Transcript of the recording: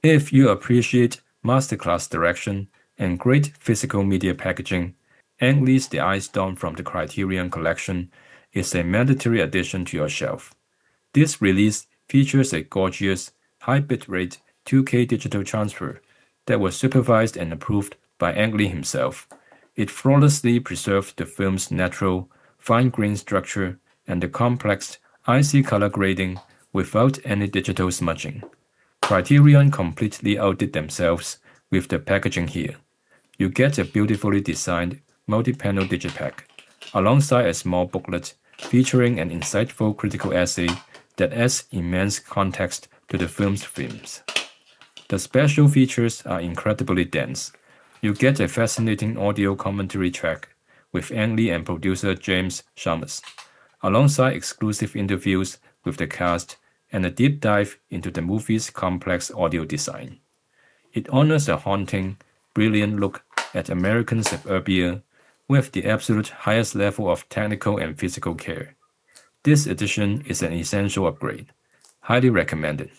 If you appreciate masterclass direction and great physical media packaging, Ang Lee's The Ice Storm from the Criterion Collection is a mandatory addition to your shelf. This release features a gorgeous, high-bitrate 2K digital transfer that was supervised and approved by Ang Lee himself. It flawlessly preserved the film's natural, fine-grained structure and the complex, icy color grading without any digital smudging. Criterion completely outdid themselves with the packaging here. You get a beautifully designed multi-panel digipak, alongside a small booklet featuring an insightful critical essay that adds immense context to the film's themes. The special features are incredibly dense. You get a fascinating audio commentary track with Ang Lee and producer James Schamus, alongside exclusive interviews with the cast and a deep dive into the movie's complex audio design. It honors a haunting, brilliant look at American suburbia with the absolute highest level of technical and physical care. This edition is an essential upgrade. Highly recommended.